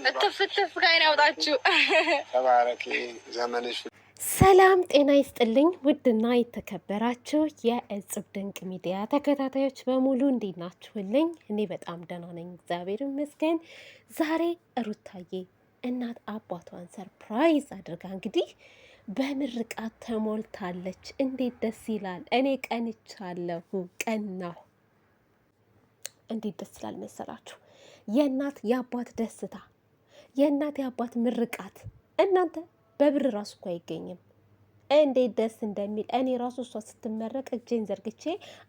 እትፍ እትፍ ጋር ያውጣችሁ። ተባረኪ ዘመንሽ። ሰላም ጤና ይስጥልኝ። ውድና የተከበራችሁ የእጽብ ድንቅ ሚዲያ ተከታታዮች በሙሉ እንዴት ናችሁልኝ? እኔ በጣም ደህና ነኝ፣ እግዚአብሔር ይመስገን። ዛሬ ሩታዬ እናት አባቷን ሰርፕራይዝ አድርጋ እንግዲህ በምርቃት ተሞልታለች። እንዴት ደስ ይላል! እኔ ቀንቻለሁ፣ ቀናሁ። እንዴት ደስ ይላል መሰላችሁ? የእናት የአባት ደስታ፣ የእናት የአባት ምርቃት እናንተ በብር ራሱ እኮ አይገኝም። እንዴት ደስ እንደሚል እኔ ራሱ እሷ ስትመረቅ እጄን ዘርግቼ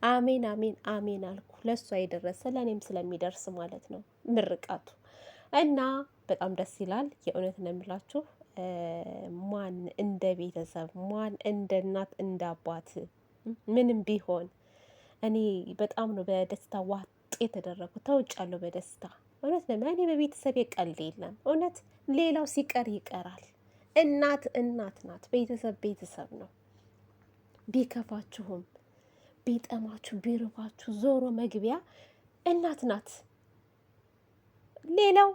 አሜን አሜን አሜን አልኩ። ለእሷ የደረሰ ለእኔም ስለሚደርስ ማለት ነው ምርቃቱ እና በጣም ደስ ይላል። የእውነት ነው የምላችሁ። ማን እንደ ቤተሰብ፣ ማን እንደ እናት እንደ አባት ምንም ቢሆን እኔ በጣም ነው በደስታ ዋጥ የተደረጉት። ተውጫለሁ በደስታ እውነት ነው። እኔ በቤተሰብ የቀልድ የለም እውነት። ሌላው ሲቀር ይቀራል። እናት እናት ናት። ቤተሰብ ቤተሰብ ነው። ቢከፋችሁም ቢጠማችሁ ቢርባችሁ ዞሮ መግቢያ እናት ናት። ሌላው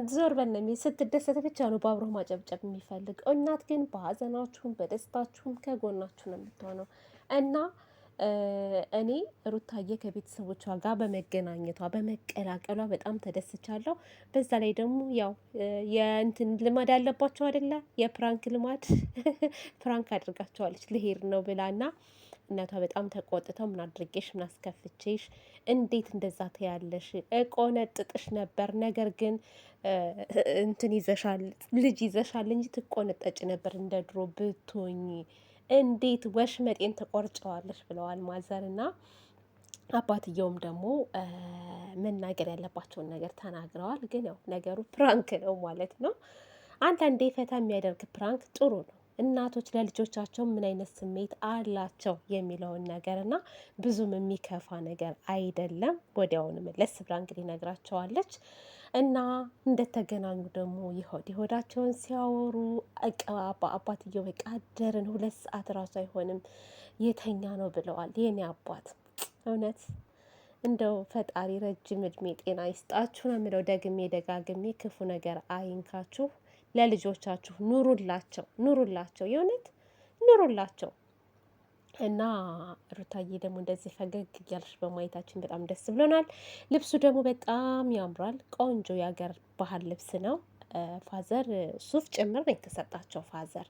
ዞር በነሚ ስትደሰት ብቻ ነው በአብሮ ማጨብጨብ የሚፈልግ። እናት ግን በሀዘናችሁም በደስታችሁም ከጎናችሁ ነው የምትሆነው እና እኔ ሩታዬ ከቤተሰቦቿ ጋር በመገናኘቷ በመቀላቀሏ በጣም ተደስቻለሁ። በዛ ላይ ደግሞ ያው የእንትን ልማድ ያለባቸው አይደለ? የፕራንክ ልማድ ፕራንክ አድርጋቸዋለች ልሄድ ነው ብላና እናቷ በጣም ተቆጥተው ምን አድርጌሽ ምን አስከፍቼሽ እንዴት እንደዛ ትያለሽ? እቆነጥጥሽ ነበር፣ ነገር ግን እንትን ይዘሻል፣ ልጅ ይዘሻል እንጂ ትቆነጠጭ ነበር እንደ ድሮ ብትሆኝ እንዴት ወሽመጤን ተቆርጨዋለሽ ብለዋል ማዘርና አባትየውም ደግሞ መናገር ያለባቸውን ነገር ተናግረዋል። ግን ያው ነገሩ ፕራንክ ነው ማለት ነው። አንዳንዴ ፈታ የሚያደርግ ፕራንክ ጥሩ ነው። እናቶች ለልጆቻቸው ምን አይነት ስሜት አላቸው የሚለውን ነገር እና ብዙም የሚከፋ ነገር አይደለም። ወዲያውኑ መለስ ብላ እንግዲህ ነግራቸዋለች እና እንደተገናኙ ደግሞ የሆዳቸውን ሲያወሩ አባትየው በቃ አደርን 2 ሰዓት ራሱ አይሆንም የተኛ ነው ብለዋል። የኔ አባት እውነት እንደው ፈጣሪ ረጅም እድሜ ጤና ይስጣችሁ ነው የምለው። ደግሜ ደጋግሜ ክፉ ነገር አይንካችሁ። ለልጆቻችሁ ኑሩላቸው፣ ኑሩላቸው፣ የእውነት ኑሩላቸው። እና ሩታዬ ደግሞ እንደዚህ ፈገግ እያልሽ በማየታችን በጣም ደስ ብሎናል። ልብሱ ደግሞ በጣም ያምራል። ቆንጆ የሀገር ባህል ልብስ ነው። ፋዘር ሱፍ ጭምር ነው የተሰጣቸው። ፋዘር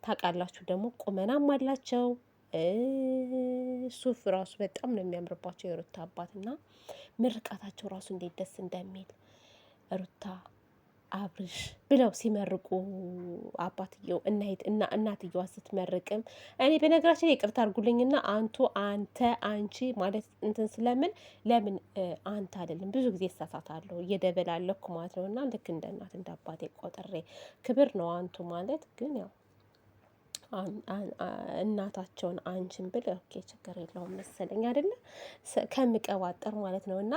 ታውቃላችሁ ደግሞ ቁመናም አላቸው። ሱፍ ራሱ በጣም ነው የሚያምርባቸው የሩታ አባትና ምርቃታቸው ራሱ እንዴት ደስ እንደሚል ሩታ አብርሽ ብለው ሲመርቁ አባትየው እናትየዋ ስትመርቅም እኔ በነገራችን ይቅርታ አድርጉልኝና አንተ አንቺ ማለት እንትን ስለምን ለምን አንተ አይደለም ብዙ ጊዜ እሳሳታለሁ እየደበላለኩ ማለት ነው። እና ልክ እንደ እናት እንደ አባቴ ቆጥሬ ክብር ነው አንቱ ማለት ግን ያው እናታቸውን አንቺን ብል ኦኬ ችግር የለውም መሰለኝ አይደለ ከምቀባጠር ማለት ነው። እና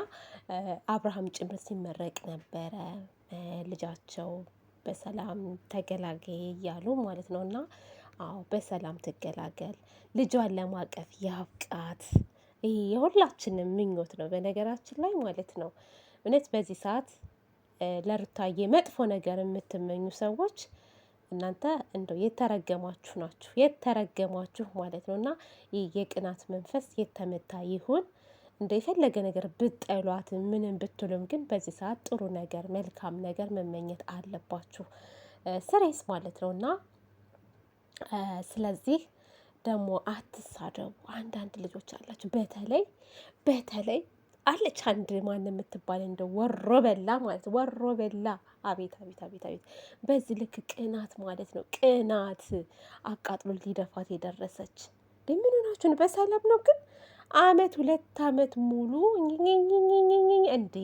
አብርሃም ጭምር ሲመረቅ ነበረ ልጃቸው በሰላም ተገላገይ እያሉ ማለት ነው። እና አዎ በሰላም ትገላገል፣ ልጇን ለማቀፍ ያብቃት። ይሄ የሁላችንም ምኞት ነው በነገራችን ላይ ማለት ነው። እውነት በዚህ ሰዓት ለሩታዬ መጥፎ ነገር የምትመኙ ሰዎች እናንተ እንደው የተረገማችሁ ናችሁ፣ የተረገማችሁ ማለት ነው። እና ይህ የቅናት መንፈስ የተመታ ይሁን። እንደ የፈለገ ነገር ብጠሏት ምንም ብትሉም ግን በዚህ ሰዓት ጥሩ ነገር መልካም ነገር መመኘት አለባችሁ ስሬስ ማለት ነው። እና ስለዚህ ደግሞ አትሳደቡ። አንዳንድ ልጆች አላችሁ በተለይ አለች አንድ ማን የምትባል እንደ ወሮ በላ ማለት ወሮ በላ። አቤት አቤት አቤት አቤት! በዚህ ልክ ቅናት ማለት ነው። ቅናት አቃጥሎ ሊደፋት የደረሰች ምን ሆናችሁ ነው? በሰላም ነው ግን 2 አመት ሙሉ እንዴ!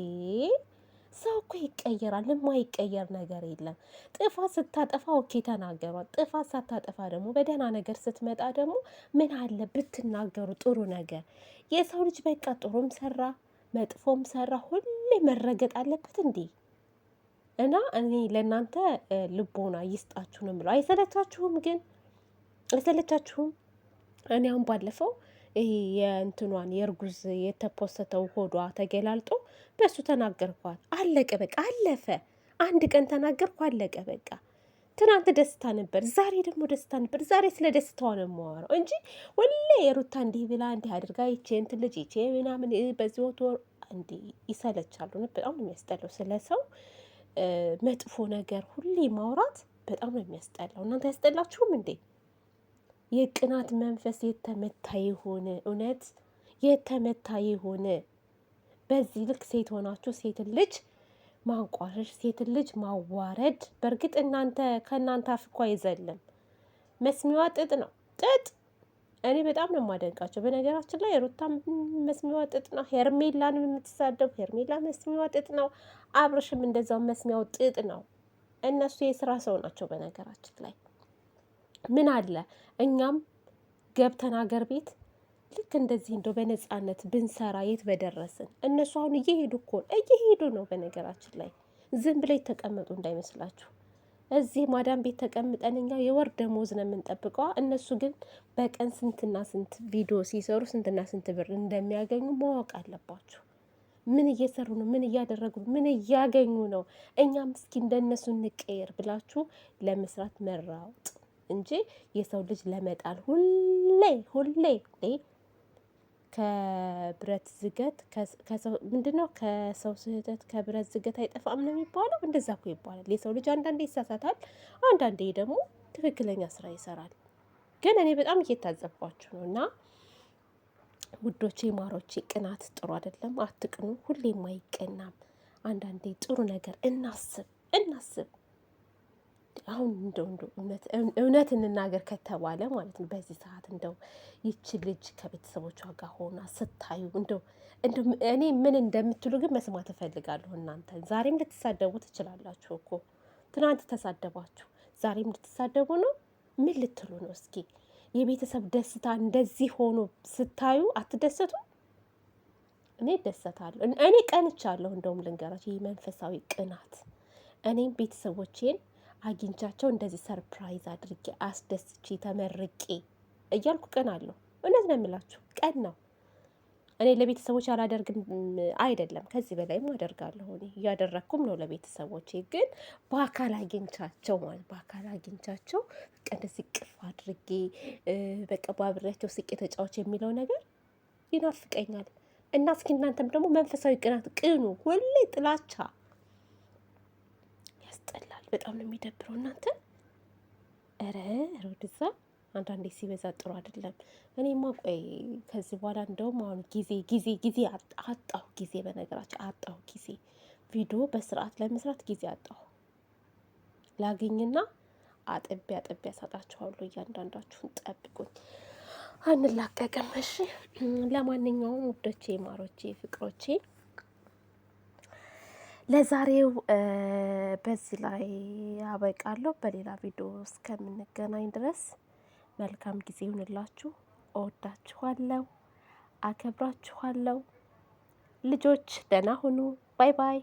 ሰው እኮ ይቀየራል። የማይቀየር ነገር የለም። ጥፋት ስታጠፋ ኦኬ ተናገሯት። ጥፋት ሳታጠፋ ደግሞ በደህና ነገር ስትመጣ ደግሞ ምን አለ ብትናገሩ ጥሩ ነገር። የሰው ልጅ በቃ ጥሩም ሰራ መጥፎም ሰራ ሁሌ መረገጥ አለበት እንዴ? እና እኔ ለእናንተ ልቦና ይስጣችሁ ነው የምለው። አይሰለቻችሁም? ግን አይሰለቻችሁም? እኔ አሁን ባለፈው ይሄ የእንትኗን የእርጉዝ የተፖሰተው ሆዷ ተገላልጦ በሱ ተናገርኳት። አለቀ በቃ አለፈ። አንድ ቀን ተናገርኩ አለቀ በቃ። ትናንት ደስታ ነበር፣ ዛሬ ደግሞ ደስታ ነበር። ዛሬ ስለ ደስታዋ ነው የማወራው እንጂ ወሌ የሩታ እንዲህ ብላ እንዲህ አድርጋ ይቼ እንትን ልጅ ይቼ ምናምን በዚህ ወር እንዲህ ይሰለቻሉ። በጣም ነው የሚያስጠላው። ስለ ሰው መጥፎ ነገር ሁሌ ማውራት በጣም ነው የሚያስጠላው። እናንተ ያስጠላችሁም እንዴ? የቅናት መንፈስ የተመታ ይሆን? እውነት የተመታ ይሆን? በዚህ ልክ ሴት ሆናችሁ ሴትን ልጅ ማንቋሸሽ፣ ሴትን ልጅ ማዋረድ። በእርግጥ ከእናንተ አፍ እኮ አይዘልም። መስሚዋ ጥጥ ነው፣ ጥጥ። እኔ በጣም ነው የማደንቃቸው። በነገራችን ላይ ሩታ መስሚዋ ጥጥ ነው። ሄርሜላንም የምትሳደቡ ሄርሜላ መስሚዋ ጥጥ ነው። አብርሽም እንደዛው መስሚያው ጥጥ ነው። እነሱ የስራ ሰው ናቸው። በነገራችን ላይ ምን አለ እኛም ገብተን ሀገር ቤት ልክ እንደዚህ እንደው በነፃነት ብንሰራ የት በደረስን። እነሱ አሁን እየሄዱ ነው። በነገራችን ላይ ዝም ብለው የተቀመጡ እንዳይመስላችሁ። እዚህ ማዳም ቤት ተቀምጠን እኛ የወር ደመወዝ ነው የምንጠብቀዋ። እነሱ ግን በቀን ስንትና ስንት ቪዲዮ ሲሰሩ ስንትና ስንት ብር እንደሚያገኙ ማወቅ አለባችሁ። ምን እየሰሩ ነው? ምን እያደረጉ ነው? ምን እያገኙ ነው? እኛም እስኪ እንደነሱ እንቀየር ብላችሁ ለመስራት መራወጥ እንጂ የሰው ልጅ ለመጣል ሁሌ ከብረት ዝገት ምንድነው? ከሰው ስህተት ከብረት ዝገት አይጠፋም ነው የሚባለው። እንደዛ እኮ ይባላል። የሰው ልጅ አንዳንዴ ይሳሳታል፣ አንዳንዴ ደግሞ ትክክለኛ ስራ ይሰራል። ግን እኔ በጣም እየታዘብኳችሁ ነው። እና ውዶቼ ማሮቼ፣ ቅናት ጥሩ አይደለም። አትቅኑ። ሁሌም አይቀናም። አንዳንዴ ጥሩ ነገር እናስብ። አሁን እንደው እውነት እንናገር ከተባለ ማለት ነው በዚህ ሰዓት እንደው ይቺ ልጅ ከቤተሰቦቿ ጋር ሆና ስታዩ እንደው እኔ ምን እንደምትሉ ግን መስማት እፈልጋለሁ። እናንተ ዛሬም ልትሳደቡ ትችላላችሁ እኮ። ትናንት ተሳደባችሁ፣ ዛሬም ልትሳደቡ ነው። ምን ልትሉ ነው? እስኪ የቤተሰብ ደስታ እንደዚህ ሆኖ ስታዩ አትደሰቱ? እኔ እደሰታለሁ። እኔ ቀንቻለሁ። እንደውም ልንገራችሁ፣ ይህ መንፈሳዊ ቅናት እኔም ቤተሰቦቼን አግኝቻቸው እንደዚህ ሰርፕራይዝ አድርጌ አስደስቼ ተመርቄ እያልኩ ቀን አለሁ። እውነት ነው የምላችሁ፣ ቀን ነው። እኔ ለቤተሰቦች አላደርግም አይደለም፣ ከዚህ በላይም አደርጋለሁ። እኔ እያደረግኩም ነው ለቤተሰቦቼ። ግን በአካል አግኝቻቸው በቃ እንደዚህ ቅፍ አድርጌ በቃ ባብሬያቸው ስቄ ተጫዎች የሚለው ነገር ይናፍቀኛል። እና እስኪ እናንተም ደግሞ መንፈሳዊ ቅናት ቅኑ። ሁሌ ጥላቻ ያስጠላል። በጣም ነው የሚደብረው እናንተ። ኧረ ወደዛ አንዳንዴ ሲበዛ ጥሩ አይደለም። እኔማ ቆይ ከዚህ በኋላ እንደውም አሁን ጊዜ አጣሁ። በነገራቸው አጣሁ ጊዜ ቪዲዮ በስርዓት ለመስራት ጊዜ አጣሁ። ላግኝና አጥቤ ያሳጣችኋለሁ። እያንዳንዳችሁን ጠብቁኝ፣ አንላቀቅም። እሺ። ለማንኛውም ውዶቼ፣ ማሮቼ፣ ፍቅሮቼ ለዛሬው በዚህ ላይ አበቃለሁ። በሌላ ቪዲዮ እስከምንገናኝ ድረስ መልካም ጊዜ ይሁንላችሁ። እወዳችኋለሁ፣ አከብራችኋለሁ። ልጆች ደህና ሁኑ። ባይ ባይ።